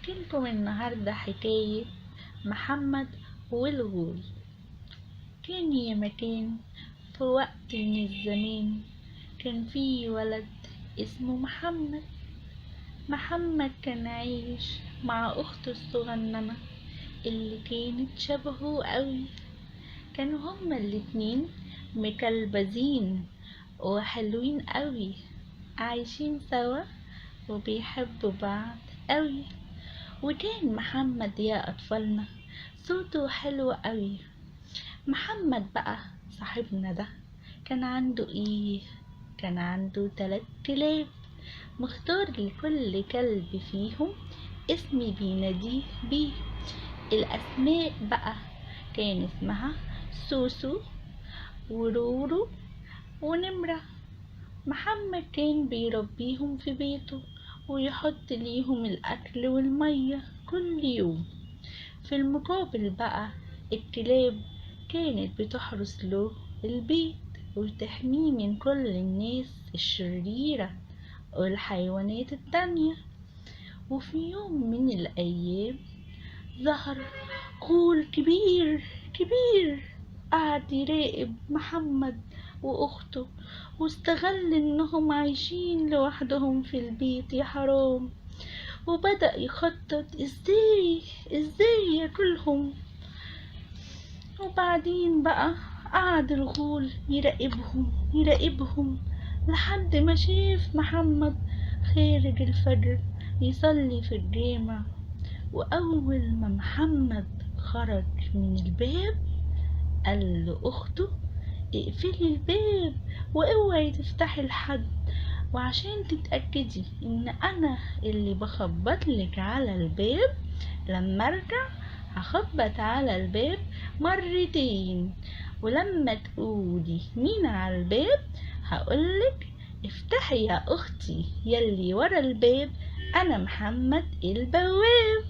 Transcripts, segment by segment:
هحكي لكم النهاردة حكاية محمد والغول. كان يا مكان في وقت من الزمان كان في ولد اسمه محمد. محمد كان عايش مع أخته الصغننة اللي كانت شبهه قوي. كانوا هما الاتنين مكلبزين وحلوين قوي، عايشين سوا وبيحبوا بعض قوي. وكان محمد يا أطفالنا صوته حلو قوي. محمد بقى صاحبنا ده كان عنده ايه؟ كان عنده 3 كلاب، مختار لكل كلب فيهم اسم بيناديه بيه. الأسماء بقى كان اسمها سوسو ورورو ونمرة. محمد كان بيربيهم في بيته ويحط ليهم الأكل والمية كل يوم. في المقابل بقى الكلاب كانت بتحرس له البيت وتحميه من كل الناس الشريرة والحيوانات التانية. وفي يوم من الأيام ظهر غول كبير كبير، قعد يراقب محمد وأخته واستغل إنهم عايشين لوحدهم في البيت يا حرام، وبدأ يخطط ازاي ياكلهم. وبعدين بقى قعد الغول يراقبهم لحد ما شاف محمد خارج الفجر يصلي في الجامع. وأول ما محمد خرج من الباب قال لأخته اقفلي الباب واوعي تفتحي لحد، وعشان تتأكدي ان انا اللي بخبط لك على الباب، لما ارجع هخبط على الباب 2 مرة، ولما تقولي مين على الباب هقولك افتحي يا اختي يلي ورا الباب، انا محمد البواب.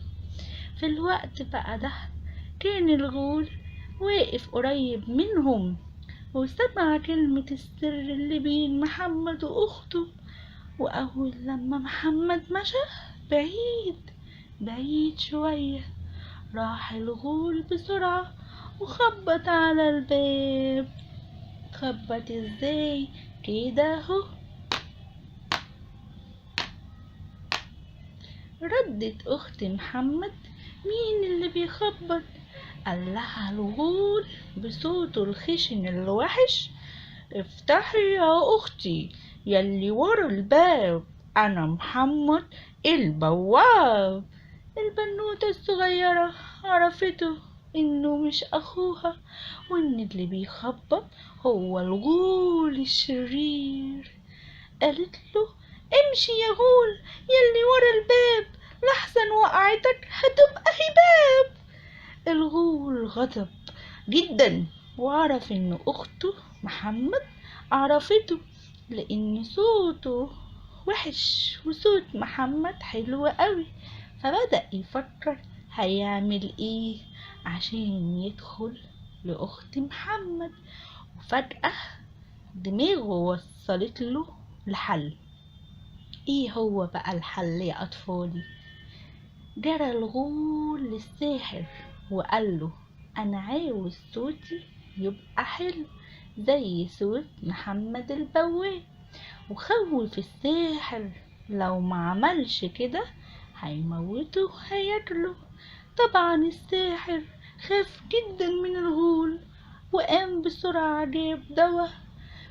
في الوقت بقى ده كان الغول واقف قريب منهم وسمع كلمة السر اللي بين محمد وأخته. وأول لما محمد مشى بعيد شوية راح الغول بسرعة وخبط على الباب. خبط ازاي كده اهو. ردت أخت محمد مين اللي بيخبط؟ قال لها الغول بصوته الخشن الوحش افتحي يا اختي يلي ورا الباب، انا محمد البواب. البنوتة الصغيرة عرفته انه مش اخوها وان اللي بيخبط هو الغول الشرير. قالت له امشي يا غول يلي ورا الباب لحسن وقعتك هتبقى هباب. الغول غضب جدا وعرف ان اخته محمد عرفته لان صوته وحش وصوت محمد حلو قوي، فبدأ يفكر هيعمل ايه عشان يدخل لاخت محمد. وفجأة دماغه وصلت له الحل. ايه هو بقى الحل يا اطفالي؟ جرى الغول للساحر وقال له انا عاوز صوتي يبقى حلو زي صوت محمد البواب، وخوف الساحر لو ما عملش كده هيموته هياكله. طبعا الساحر خاف جدا من الغول وقام بسرعة جاب دواء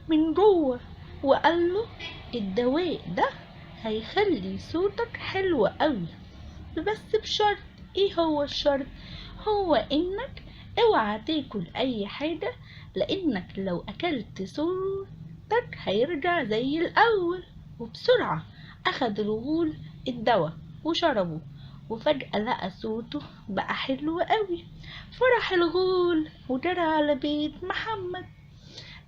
من جوه وقال له الدواء ده هيخلي صوتك حلو قوي، بس بشرط. ايه هو الشرط؟ هو انك اوعى تاكل اي حاجة، لانك لو اكلت صوتك هيرجع زي الاول. وبسرعة اخد الغول الدواء وشربه، وفجأة لقى صوته بقى حلو قوي. فرح الغول وجرى على بيت محمد،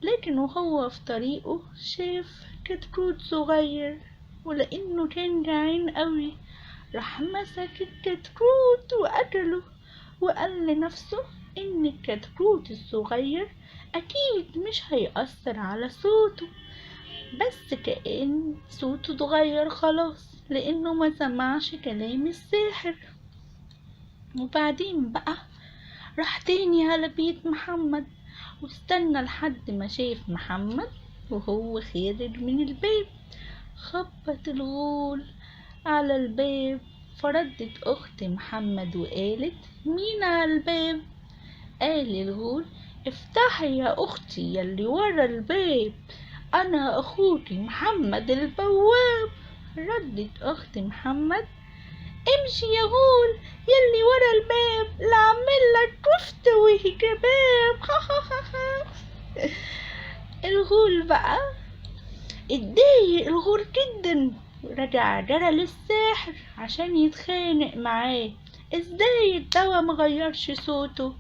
لكن وهو في طريقه شاف كتكوت صغير، ولانه كان جعان قوي راح مسك الكتكوت وأكله، وقال لنفسه إن الكتكوت الصغير أكيد مش هيأثر على صوته، بس كأن صوته اتغير خلاص. لأنه ما سمعش كلام الساحر. وبعدين بقى راح تاني على بيت محمد، واستنى لحد ما شاف محمد وهو خارج من الباب. خبط الغول على الباب، فردت أخت محمد وقالت: مين على الباب؟ قال الغول: افتحي يا أختي يلي ورا الباب، أنا أخوكي محمد البواب. ردت أخت محمد: امشي يا غول يلي ورا الباب، لأعملك كفتة وكباب. الغول بقى اتضايق الغول جدا، ورجع جرى للساحر عشان يتخانق معاه. ازاي الدوا مغيرش صوته؟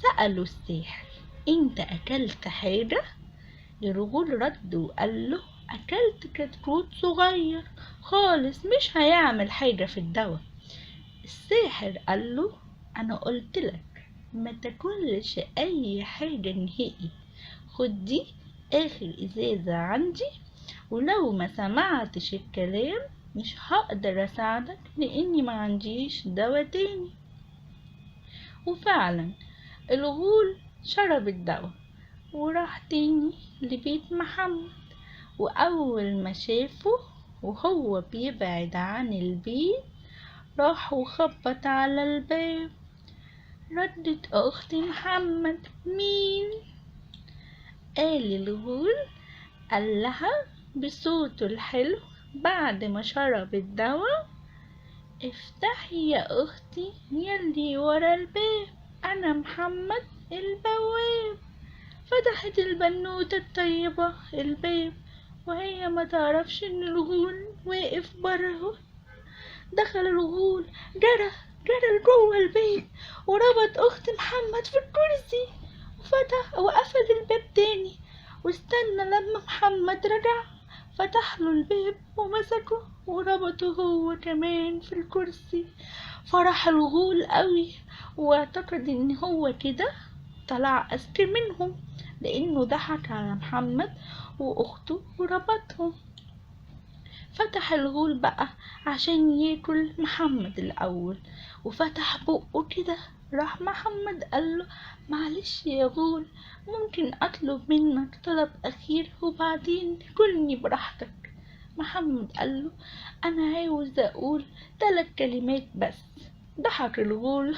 سأله الساحر: انت اكلت حاجة؟ الغول رد وقال له: اكلت كتكوت صغير خالص مش هيعمل حاجة في الدوا. الساحر قال له: انا قلتلك ما تاكلش اي حاجة نهائي، خد دي اخر ازازة عندي، ولو ما سمعتش الكلام مش هقدر اساعدك لاني ما عنديش دوا تاني. وفعلا الغول شرب الدواء وراح تاني لبيت محمد، واول ما شافه وهو بيبعد عن البيت راح وخبط على الباب. ردت اخت محمد: مين؟ قال الغول، قال لها بصوته الحلو بعد ما شرب الدواء: افتحي يا اختي يلي ورا الباب، انا محمد البواب. فتحت البنوتة الطيبة الباب وهي ما تعرفش ان الغول واقف بره. دخل الغول، جرى لجوه البيت وربط اخت محمد في الكرسي، وفتح وقفل الباب تاني، واستنى لما محمد رجع فتح له الباب ومسكه وربطه هو كمان في الكرسي. فرح الغول قوي واعتقد ان هو كده طلع اذكى منهم، لانه ضحك على محمد واخته وربطهم. فتح الغول بقى عشان ياكل محمد الاول، وفتح بقه كده. راح محمد قاله: معلش يا غول، ممكن اطلب منك طلب اخير وبعدين تاكلني براحتك؟ محمد قاله: انا عاوز اقول 3 كلمات بس. ضحك الغول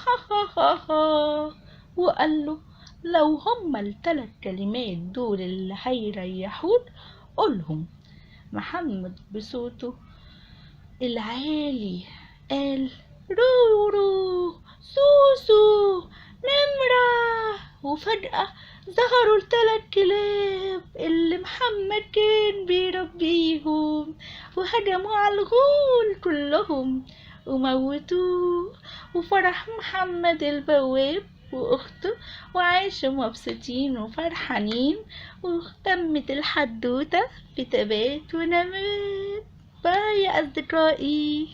وقاله: لو هما ال3 كلمات دول اللي هيريحوك قولهم. محمد بصوته العالي قال: رورو، سوسو، نمرة. وفجأة ظهروا ال3 كلاب اللي محمد كان بيربيهم، وهجموا على الغول كلهم وموتوه. وفرح محمد البواب واخته وعاشوا مبسوطين وفرحانين، وتمت الحدوتة بتبات ونبات. باي يا أصدقائي.